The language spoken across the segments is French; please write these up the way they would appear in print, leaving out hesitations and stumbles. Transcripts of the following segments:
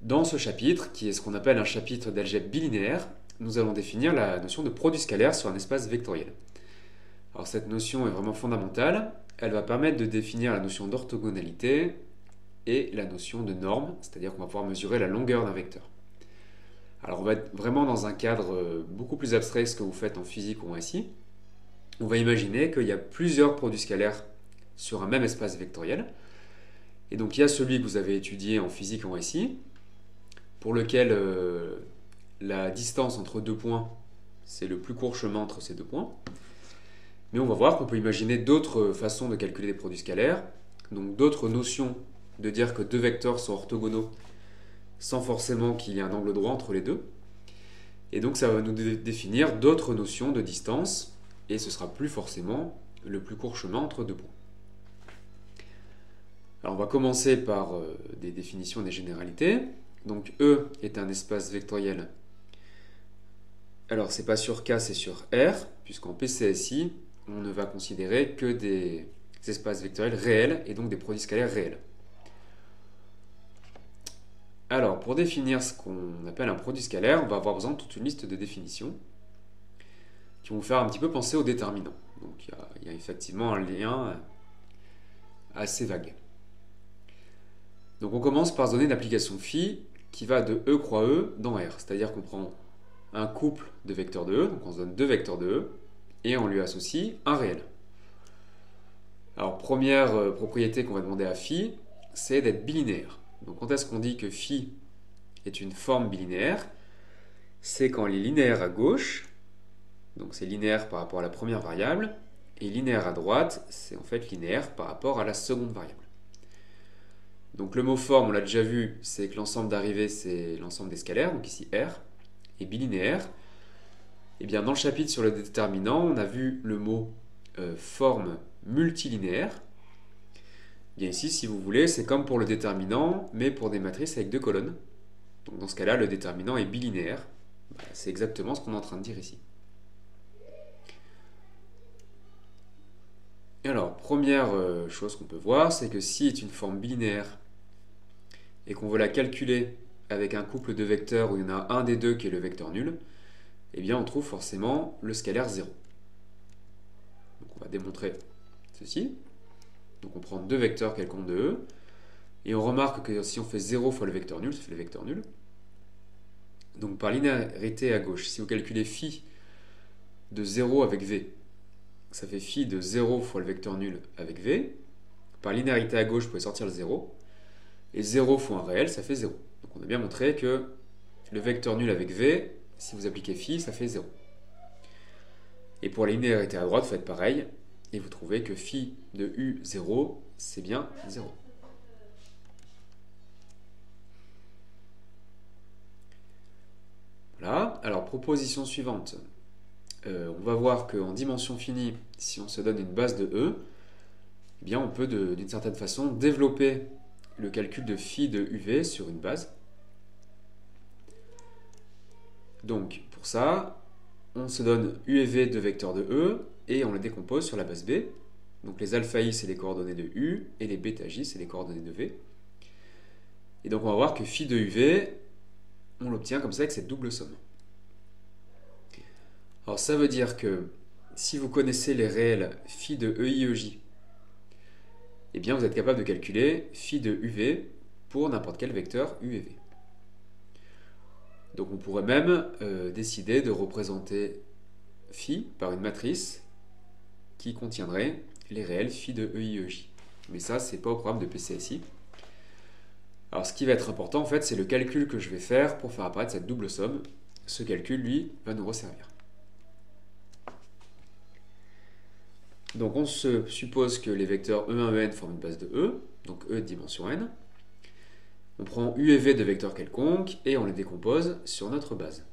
Dans ce chapitre, qui est ce qu'on appelle un chapitre d'algèbre bilinéaire, nous allons définir la notion de produit scalaire sur un espace vectoriel. Alors cette notion est vraiment fondamentale, elle va permettre de définir la notion d'orthogonalité et la notion de norme, c'est-à-dire qu'on va pouvoir mesurer la longueur d'un vecteur. Alors on va être vraiment dans un cadre beaucoup plus abstrait que ce que vous faites en physique ou en SI. On va imaginer qu'il y a plusieurs produits scalaires sur un même espace vectoriel. Et donc il y a celui que vous avez étudié en physique ou en SI, pour lequel la distance entre deux points, c'est le plus court chemin entre ces deux points. Mais on va voir qu'on peut imaginer d'autres façons de calculer des produits scalaires, donc d'autres notions de dire que deux vecteurs sont orthogonaux sans forcément qu'il y ait un angle droit entre les deux. Et donc ça va nous définir d'autres notions de distance, et ce sera plus forcément le plus court chemin entre deux points. Alors on va commencer par des définitions et des généralités. Donc E est un espace vectoriel. Alors c'est pas sur K, c'est sur R, puisqu'en PCSI, on ne va considérer que des espaces vectoriels réels et donc des produits scalaires réels. Alors pour définir ce qu'on appelle un produit scalaire, on va avoir besoin de toute une liste de définitions qui vont vous faire un petit peu penser aux déterminants. Donc il y a effectivement un lien assez vague. Donc on commence par se donner une application phi qui va de E croix E dans R. C'est-à-dire qu'on prend un couple de vecteurs de E, donc on se donne deux vecteurs de E, et on lui associe un réel. Alors première propriété qu'on va demander à phi, c'est d'être bilinéaire. Donc quand est-ce qu'on dit que phi est une forme bilinéaire? C'est quand il est linéaire à gauche, donc c'est linéaire par rapport à la première variable, et linéaire à droite, c'est en fait linéaire par rapport à la seconde variable. Donc le mot forme, on l'a déjà vu, c'est que l'ensemble d'arrivée, c'est l'ensemble des scalaires, donc ici R, et bilinéaire. Et bien dans le chapitre sur le déterminant, on a vu le mot forme multilinéaire. Bien ici, si vous voulez, c'est comme pour le déterminant, mais pour des matrices avec deux colonnes. Donc dans ce cas-là, le déterminant est bilinéaire. C'est exactement ce qu'on est en train de dire ici. Alors, première chose qu'on peut voir, c'est que si est une forme bilinéaire et qu'on veut la calculer avec un couple de vecteurs où il y en a un des deux qui est le vecteur nul, eh bien on trouve forcément le scalaire 0. Donc on va démontrer ceci. Donc on prend deux vecteurs quelconques de E, et on remarque que si on fait 0 fois le vecteur nul, ça fait le vecteur nul. Donc par linéarité à gauche, si vous calculez phi de 0 avec V, ça fait phi de 0 fois le vecteur nul avec V. Par linéarité à gauche, vous pouvez sortir le 0. Et 0 fois un réel, ça fait 0. Donc on a bien montré que le vecteur nul avec V, si vous appliquez phi, ça fait 0. Et pour la linéarité à droite, vous faites pareil. Et vous trouvez que phi de U0, c'est bien 0. Voilà. Alors, proposition suivante. On va voir qu'en dimension finie, si on se donne une base de E, eh bien on peut d'une certaine façon développer le calcul de phi de UV sur une base. Donc pour ça, on se donne U et V de vecteurs de E et on les décompose sur la base B. Donc les alpha i c'est les coordonnées de U et les bêta j c'est les coordonnées de V. Et donc on va voir que phi de UV, on l'obtient comme ça avec cette double somme. Alors ça veut dire que si vous connaissez les réels phi de EI EJ, eh bien vous êtes capable de calculer phi de UV pour n'importe quel vecteur U et V. Donc on pourrait même décider de représenter phi par une matrice qui contiendrait les réels phi de EI EJ. Mais ça, c'est pas au programme de PCSI. Alors ce qui va être important en fait, c'est le calcul que je vais faire pour faire apparaître cette double somme. Ce calcul, lui, va nous resservir. Donc on se suppose que les vecteurs E1 et En forment une base de E, donc E de dimension n. On prend U et V de vecteurs quelconques et on les décompose sur notre base.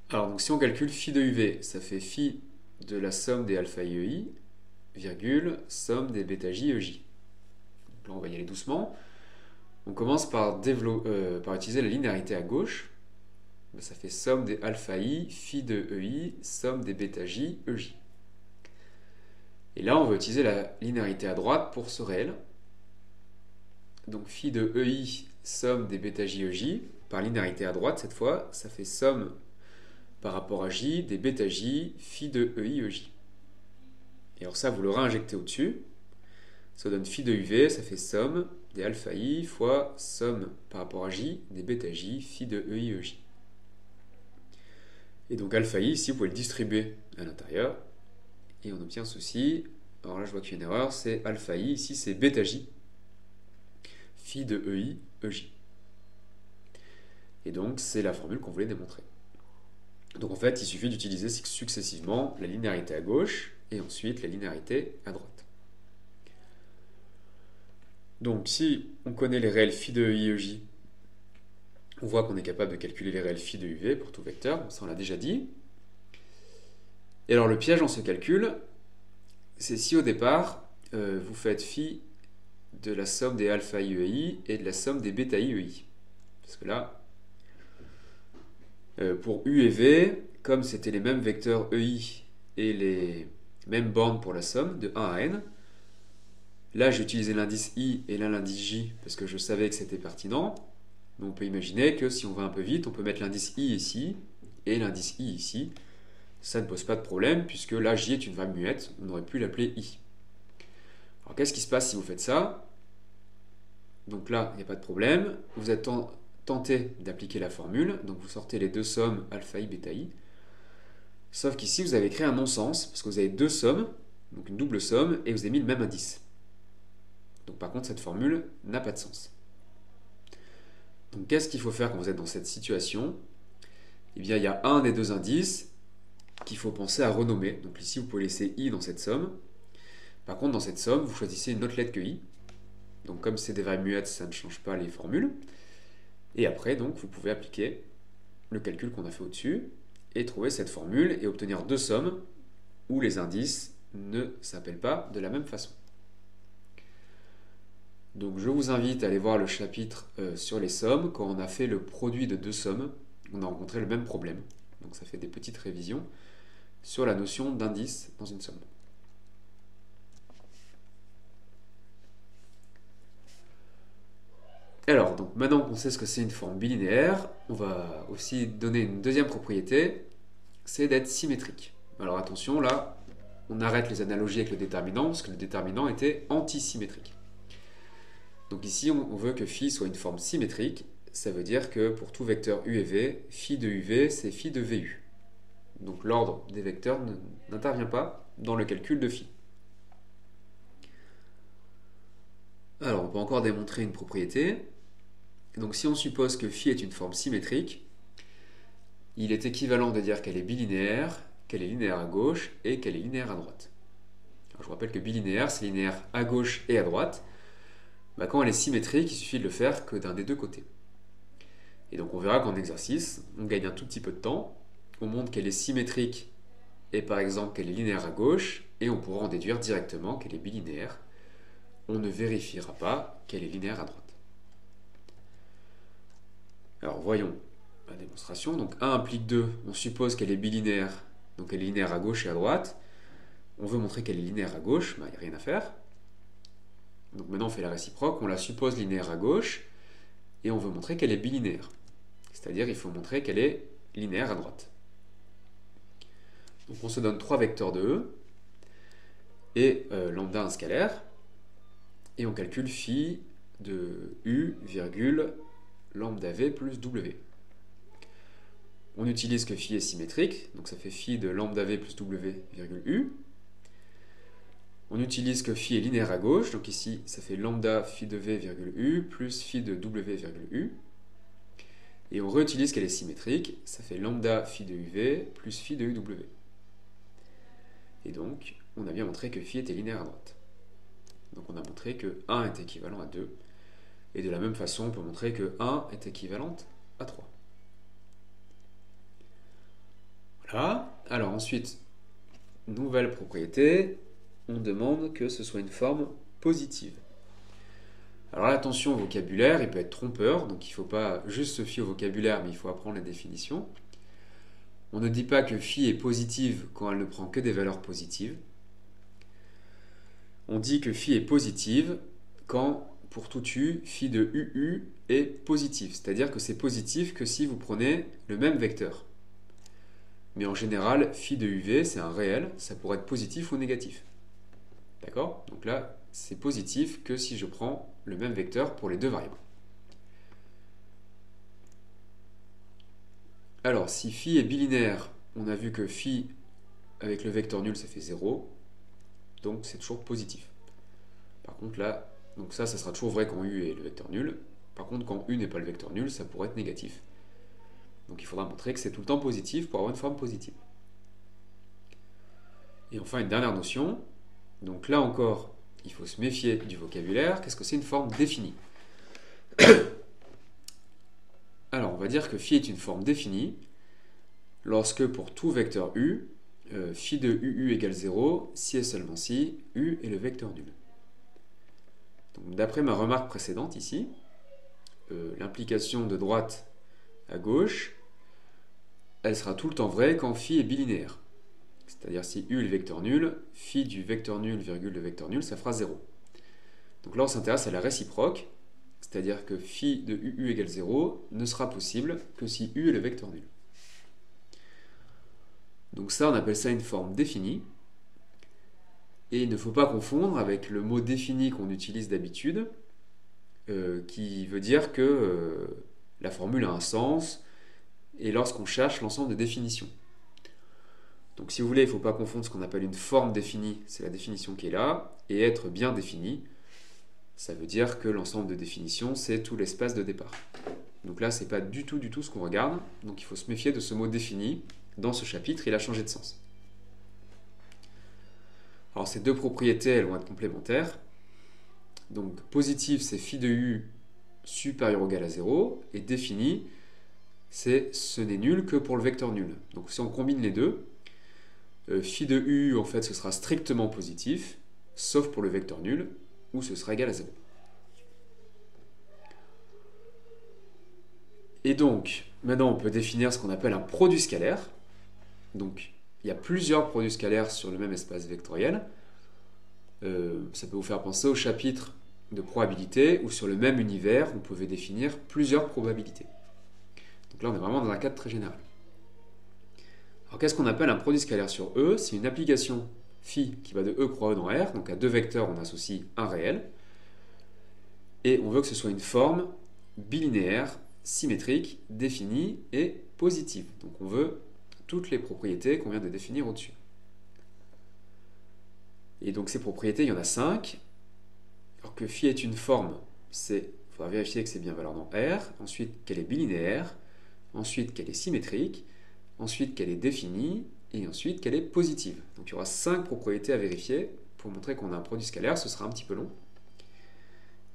Alors donc si on calcule phi de UV, ça fait phi de la somme des alpha i EI, virgule, somme des bêta j EJ. Donc là on va y aller doucement. On commence par utiliser la linéarité à gauche. Ça fait somme des alpha i, phi de EI, somme des bêta j EJ. Et là, on va utiliser la linéarité à droite pour ce réel. Donc phi de EI, somme des bêta j e j, par linéarité à droite cette fois, ça fait somme par rapport à j des bêta j phi de ei e j. Et alors ça, vous le réinjectez au-dessus, ça donne phi de uv, ça fait somme des alpha i fois somme par rapport à j des bêta j phi de ei e j. Et donc alpha i, ici, vous pouvez le distribuer à l'intérieur, et on obtient ceci. Alors là, je vois qu'il y a une erreur, c'est alpha i, ici c'est bêta j phi de ei e j. Et donc, c'est la formule qu'on voulait démontrer. Donc en fait, il suffit d'utiliser successivement la linéarité à gauche et ensuite la linéarité à droite. Donc si on connaît les réels phi de ei e j, on voit qu'on est capable de calculer les réels phi de uv pour tout vecteur, ça on l'a déjà dit. Et alors le piège dans ce calcul, c'est si au départ, vous faites phi de la somme des alpha i e i et de la somme des bêta i e i. Parce que là, pour u et v, comme c'était les mêmes vecteurs ei et les mêmes bornes pour la somme de 1 à n, là j'ai utilisé l'indice i et là l'indice j parce que je savais que c'était pertinent. Donc on peut imaginer que si on va un peu vite, on peut mettre l'indice i ici et l'indice i ici. Ça ne pose pas de problème puisque là j est une variable muette, on aurait pu l'appeler i. Alors qu'est-ce qui se passe si vous faites ça? Donc là, il n'y a pas de problème. Vous êtes tenté d'appliquer la formule, donc vous sortez les deux sommes alpha i, bêta i. Sauf qu'ici, vous avez créé un non-sens, parce que vous avez deux sommes, donc une double somme, et vous avez mis le même indice. Donc par contre, cette formule n'a pas de sens. Donc qu'est-ce qu'il faut faire quand vous êtes dans cette situation? Eh bien, il y a un des deux indices qu'il faut penser à renommer. Donc ici, vous pouvez laisser i dans cette somme. Par contre, dans cette somme, vous choisissez une autre lettre que i. Donc comme c'est des variables muettes, ça ne change pas les formules. Et après, donc, vous pouvez appliquer le calcul qu'on a fait au-dessus et trouver cette formule et obtenir deux sommes où les indices ne s'appellent pas de la même façon. Donc je vous invite à aller voir le chapitre sur les sommes. Quand on a fait le produit de deux sommes, on a rencontré le même problème. Donc ça fait des petites révisions sur la notion d'indice dans une somme. Alors, donc maintenant qu'on sait ce que c'est une forme bilinéaire, on va aussi donner une deuxième propriété, c'est d'être symétrique. Alors attention, là, on arrête les analogies avec le déterminant, parce que le déterminant était antisymétrique. Donc ici, on veut que phi soit une forme symétrique, ça veut dire que pour tout vecteur u et v, phi de uv, c'est phi de vu. Donc l'ordre des vecteurs n'intervient pas dans le calcul de phi. Alors, on peut encore démontrer une propriété. Donc si on suppose que phi est une forme symétrique, il est équivalent de dire qu'elle est bilinéaire, qu'elle est linéaire à gauche et qu'elle est linéaire à droite. Alors, je vous rappelle que bilinéaire, c'est linéaire à gauche et à droite. Quand elle est symétrique, il suffit de le faire que d'un des deux côtés. Et donc on verra qu'en exercice, on gagne un tout petit peu de temps. On montre qu'elle est symétrique et par exemple qu'elle est linéaire à gauche, et on pourra en déduire directement qu'elle est bilinéaire. On ne vérifiera pas qu'elle est linéaire à droite. Alors voyons la démonstration. Donc 1 implique 2, on suppose qu'elle est bilinéaire, donc elle est linéaire à gauche et à droite. On veut montrer qu'elle est linéaire à gauche, il n'y a rien à faire. Donc maintenant on fait la réciproque, on la suppose linéaire à gauche, et on veut montrer qu'elle est bilinéaire. C'est-à-dire il faut montrer qu'elle est linéaire à droite. Donc on se donne 3 vecteurs de E, et lambda un scalaire, et on calcule phi de U, virgule, lambda v plus w. On utilise que phi est symétrique, donc ça fait phi de lambda v plus w, virgule u. On utilise que phi est linéaire à gauche, donc ici ça fait lambda phi de v, virgule u, plus phi de w, virgule u. Et on réutilise qu'elle est symétrique, ça fait lambda phi de uv, plus phi de uw. Et donc, on a bien montré que phi était linéaire à droite. Donc on a montré que 1 est équivalent à 2. Et de la même façon, on peut montrer que 1 est équivalente à 3. Voilà. Alors ensuite, nouvelle propriété, on demande que ce soit une forme positive. Alors là, attention au vocabulaire, il peut être trompeur, donc il ne faut pas juste se fier au vocabulaire, mais il faut apprendre les définitions. On ne dit pas que phi est positive quand elle ne prend que des valeurs positives. On dit que phi est positive quand pour tout U, phi de UU est positif. C'est-à-dire que c'est positif que si vous prenez le même vecteur. Mais en général, phi de UV, c'est un réel, ça pourrait être positif ou négatif. D'accord? Donc là, c'est positif que si je prends le même vecteur pour les deux variables. Alors, si phi est bilinéaire, on a vu que phi avec le vecteur nul, ça fait 0. Donc c'est toujours positif. Par contre là, donc ça sera toujours vrai quand U est le vecteur nul. Par contre, quand U n'est pas le vecteur nul, ça pourrait être négatif. Donc il faudra montrer que c'est tout le temps positif pour avoir une forme positive. Et enfin, une dernière notion. Donc là encore, il faut se méfier du vocabulaire. Qu'est-ce que c'est une forme définie? Alors, on va dire que phi est une forme définie lorsque pour tout vecteur U, phi de UU égale 0 si et seulement si U est le vecteur nul. D'après ma remarque précédente ici, l'implication de droite à gauche, elle sera tout le temps vraie quand phi est bilinéaire. C'est-à-dire si U est le vecteur nul, phi du vecteur nul virgule le vecteur nul, ça fera 0. Donc là on s'intéresse à la réciproque, c'est-à-dire que phi de UU égale 0 ne sera possible que si U est le vecteur nul. Donc ça on appelle ça une forme définie. Et il ne faut pas confondre avec le mot défini qu'on utilise d'habitude, qui veut dire que la formule a un sens, et lorsqu'on cherche l'ensemble de définitions. Donc si vous voulez, il ne faut pas confondre ce qu'on appelle une forme définie, c'est la définition qui est là, et être bien défini, ça veut dire que l'ensemble de définitions, c'est tout l'espace de départ. Donc là, ce n'est pas du tout ce qu'on regarde, donc il faut se méfier de ce mot défini. Dans ce chapitre, il a changé de sens. Alors ces deux propriétés, elles vont être complémentaires. Donc positif, c'est phi de U supérieur ou égal à 0, et défini, c'est ce n'est nul que pour le vecteur nul. Donc si on combine les deux, phi de U, en fait, ce sera strictement positif, sauf pour le vecteur nul, où ce sera égal à 0. Et donc, maintenant on peut définir ce qu'on appelle un produit scalaire. Donc, il y a plusieurs produits scalaires sur le même espace vectoriel. Ça peut vous faire penser au chapitre de probabilité où sur le même univers, on pouvait définir plusieurs probabilités. Donc là, on est vraiment dans un cadre très général. Alors, qu'est-ce qu'on appelle un produit scalaire sur E? C'est une application phi qui va de E croix E dans R. Donc à deux vecteurs, on associe un réel. Et on veut que ce soit une forme bilinéaire, symétrique, définie et positive. Donc on veut toutes les propriétés qu'on vient de définir au-dessus. Et donc ces propriétés, il y en a 5. Alors que phi est une forme, il faudra vérifier que c'est bien valeur dans R, ensuite qu'elle est bilinéaire, ensuite qu'elle est symétrique, ensuite qu'elle est définie, et ensuite qu'elle est positive. Donc il y aura 5 propriétés à vérifier pour montrer qu'on a un produit scalaire, ce sera un petit peu long.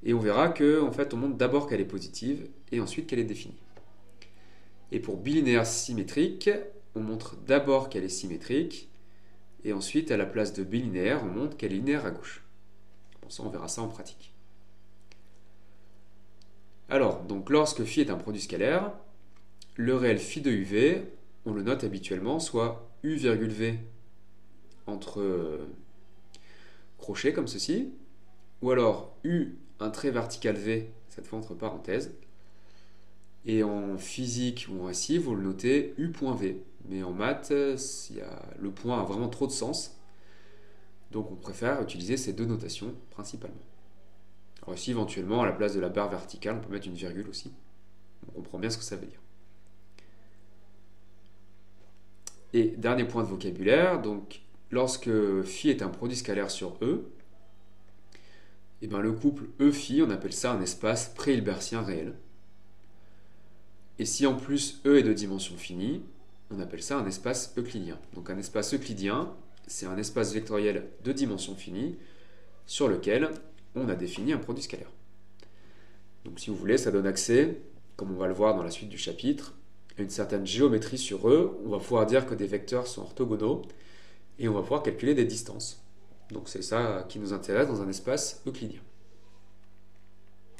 Et on verra qu'en fait on montre d'abord qu'elle est positive, et ensuite qu'elle est définie. Et pour bilinéaire symétrique, on montre d'abord qu'elle est symétrique, et ensuite à la place de bilinéaire, on montre qu'elle est linéaire à gauche. Bon, ça, on verra ça en pratique. Alors, donc lorsque phi est un produit scalaire, le réel phi de UV, on le note habituellement soit U virgule V entre crochets comme ceci, ou alors U, un trait vertical V, cette fois entre parenthèses, et en physique ou en SI, vous le notez U.V. Mais en maths, le point a vraiment trop de sens. Donc on préfère utiliser ces deux notations principalement. Alors ici, éventuellement, à la place de la barre verticale, on peut mettre une virgule aussi. On comprend bien ce que ça veut dire. Et dernier point de vocabulaire, donc lorsque phi est un produit scalaire sur E, et bien le couple E-phi, on appelle ça un espace pré-hilbertien réel. Et si en plus E est de dimension finie, on appelle ça un espace euclidien. Donc un espace euclidien, c'est un espace vectoriel de dimension finie sur lequel on a défini un produit scalaire. Donc si vous voulez, ça donne accès, comme on va le voir dans la suite du chapitre, à une certaine géométrie sur E. On va pouvoir dire que des vecteurs sont orthogonaux et on va pouvoir calculer des distances. Donc c'est ça qui nous intéresse dans un espace euclidien.